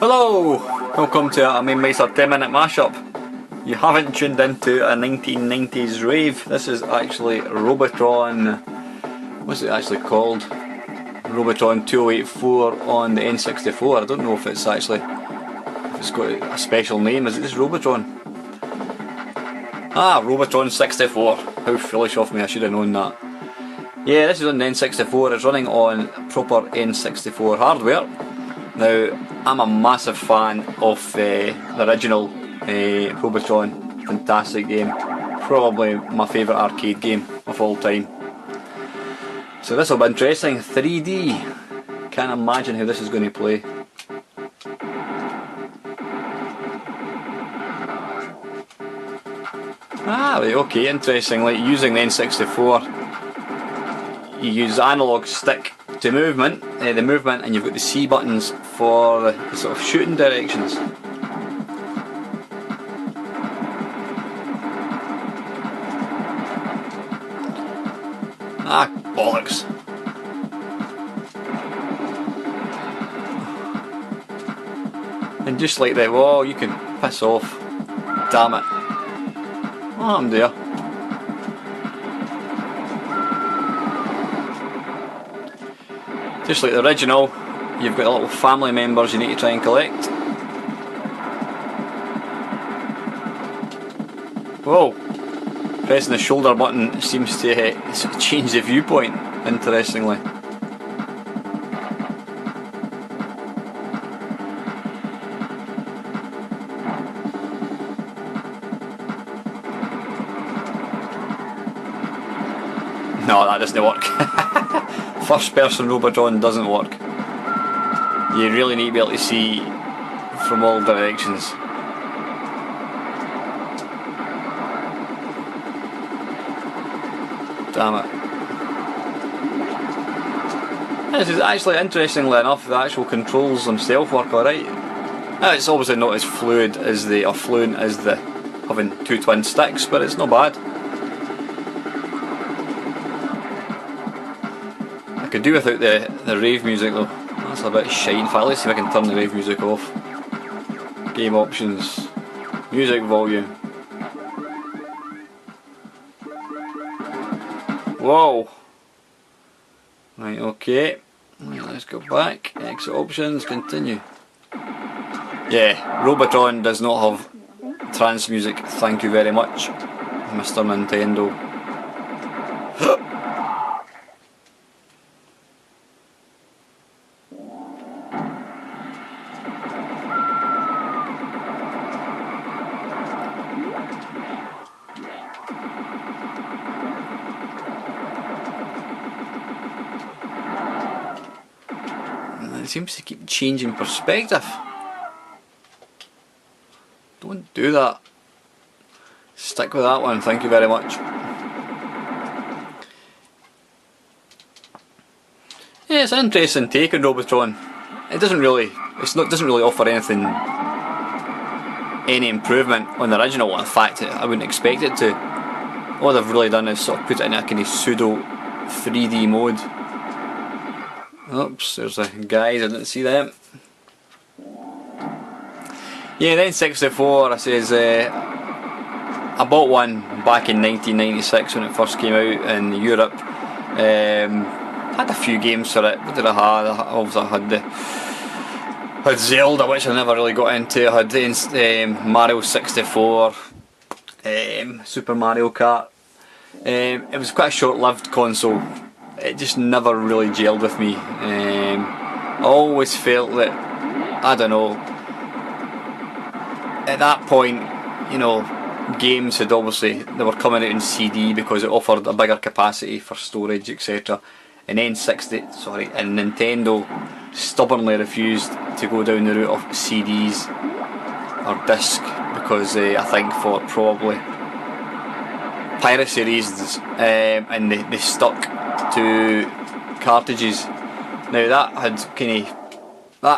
Hello! Welcome to a Mamemeister 10-minute mashup. You haven't tuned into a 1990s rave. This is actually Robotron. What's it actually called? Robotron 2084 on the N64. I don't know if it's got a special name. Is it just Robotron? Ah, Robotron 64. How foolish of me, I should have known that. Yeah, this is on the N64. It's running on proper N64 hardware. Now, I'm a massive fan of the original Robotron. Fantastic game. Probably my favourite arcade game of all time. So this will be interesting. 3D. Can't imagine how this is going to play. Ah, right, okay, interesting. Like using the N64, you use analog stick to the movement, and you've got the C buttons for the sort of shooting directions. Ah, bollocks. And just like that, whoa, you can piss off. Damn it. Oh, I'm there. Just like the original, you've got little family members you need to try and collect. Whoa! Pressing the shoulder button seems to change the viewpoint, interestingly. No, that doesn't work. First person Robotron doesn't work. You really need to be able to see from all directions. Damn it. This is actually, interestingly enough, the actual controls themselves work alright. Now, it's obviously not as fluent as the having two twin sticks, but it's not bad. I could do without the rave music though. That's a bit shite. In fact, let's see if I can turn the rave music off. Game options. Music volume. Whoa! Right, okay. Right, let's go back. Exit options, continue. Yeah, Robotron does not have trance music, thank you very much, Mr. Nintendo. It seems to keep changing perspective. Don't do that. Stick with that one, thank you very much. Yeah, it's an interesting take on Robotron. It doesn't really offer any improvement on the original. In fact, I wouldn't expect it to. All they've really done is sort of put it in a kind of pseudo 3D mode. Oops, there's the guys, I didn't see them. Yeah, then 64, I says, I bought one back in 1996 when it first came out in Europe. Had a few games for it. What did I have? Obviously I had Zelda, which I never really got into. I had Mario 64, Super Mario Kart. It was quite a short-lived console. It just never really gelled with me. I always felt that, I don't know, at that point, you know, games had they were coming out in CD because it offered a bigger capacity for storage, etc. And Nintendo stubbornly refused to go down the route of CDs or disc because I think for probably piracy reasons, and they stuck to cartridges. Now that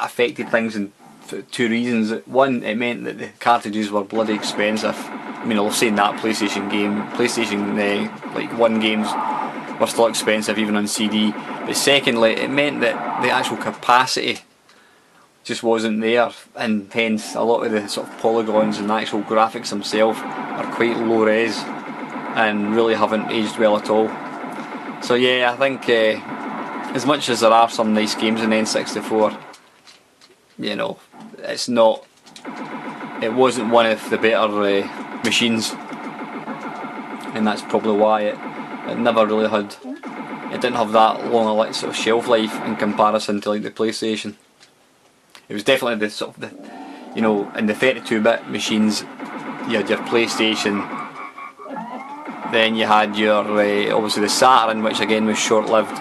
affected things in two reasons. One, it meant that the cartridges were bloody expensive. I mean, I'll say in that PlayStation 1 games were still expensive even on CD. But secondly, it meant that the actual capacity just wasn't there, and hence a lot of the sort of polygons and the actual graphics themselves are quite low res and really haven't aged well at all. So yeah, I think as much as there are some nice games in N64, you know, it wasn't one of the better machines, and that's probably why it never really had, it didn't have that long a sort of shelf life in comparison to like the PlayStation. It was definitely the sort of the, you know, in the 32-bit machines, you had your PlayStation, then you had your obviously the Saturn, which again was short-lived,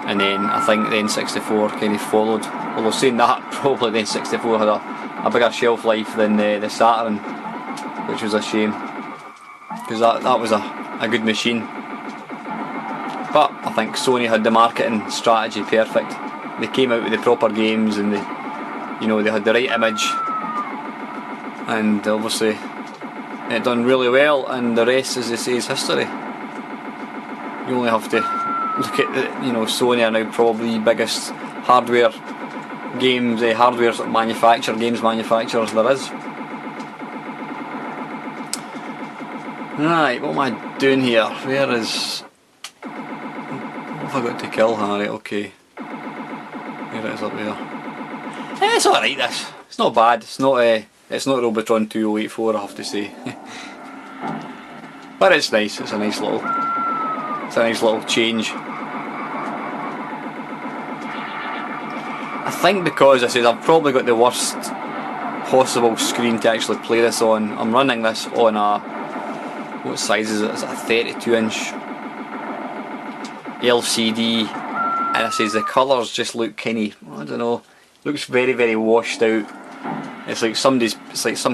and then I think the N64 kind of followed. Although saying that, probably the N64 had a bigger shelf life than the Saturn, which was a shame, because that was a good machine. But I think Sony had the marketing strategy perfect. They came out with the proper games, and they had the right image, and obviously it done really well, and the rest, as they say, is history. You only have to look at Sony are now probably the biggest hardware games sort of games manufacturers there is. Right, what am I doing here? Where is... What have I got to kill? Harry? Okay. There it is up there. It's alright, this. It's not bad. It's not Robotron 2084, I have to say. But it's nice. It's a nice little change. I think because I've probably got the worst possible screen to actually play this on. I'm running this on a, what size is it? It's a 32-inch LCD, and I says the colours just look kinda, I don't know, looks very, very washed out. It's like some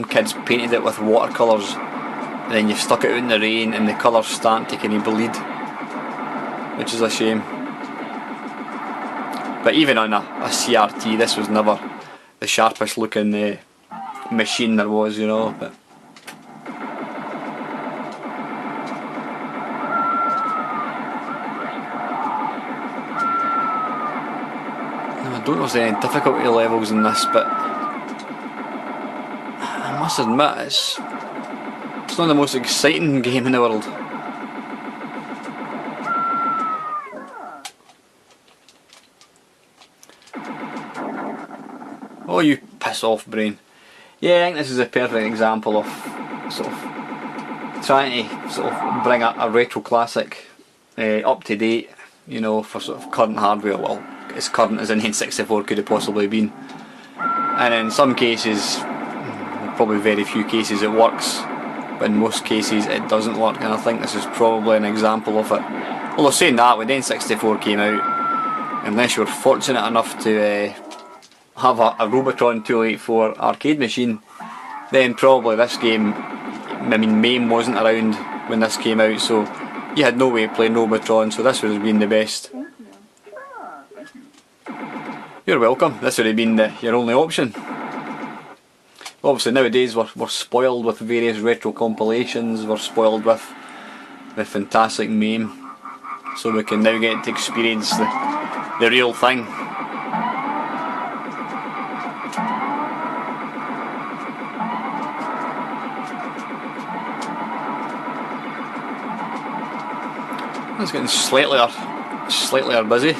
kids painted it with watercolours, and then you've stuck it out in the rain and the colours start to kinda bleed, which is a shame. But even on a CRT, this was never the sharpest looking machine there was, you know. But I don't know if there's any difficulty levels in this, but I must admit it's not the most exciting game in the world. Oh, you piss off, brain. Yeah, I think this is a perfect example of sort of trying to sort of bring a retro classic up to date, you know, for sort of current hardware. Well, as current as an N64 could have possibly been. And in some cases, probably very few cases, it works, but in most cases it doesn't work, and I think this is probably an example of it. Although saying that, when the N64 came out, unless you were fortunate enough to have a Robotron 284 arcade machine, then probably this game, I mean, MAME wasn't around when this came out, so you had no way of playing Robotron, so this would have been the best. You're welcome. This would have been your only option. Obviously nowadays we're spoiled with various retro compilations, we're spoiled with the fantastic MAME, so we can now get to experience the real thing. It's getting slightly busy.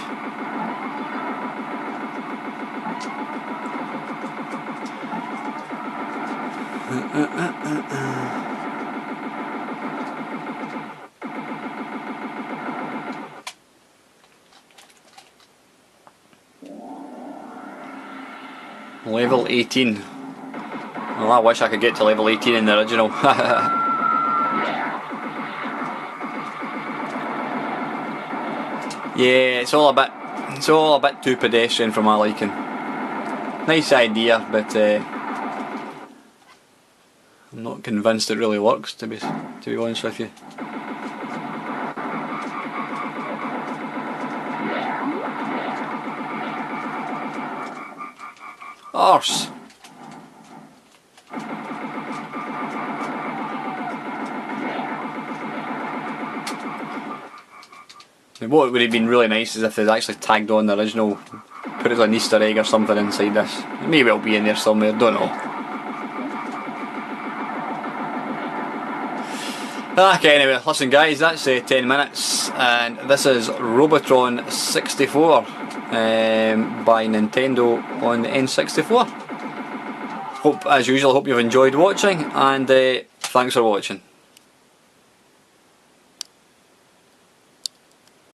Level 18. Well, I wish I could get to level 18 in the original. Yeah, it's all a bit too pedestrian for my liking. Nice idea, but I'm not convinced it really works, to be honest with you. Arse. What would have been really nice is if they'd actually tagged on the original put it as an Easter egg or something inside this. Maybe it'll be in there somewhere, don't know. Okay, anyway, listen guys, that's 10 minutes, and this is Robotron 64 by Nintendo on the N64. Hope, as usual, hope you've enjoyed watching, and thanks for watching.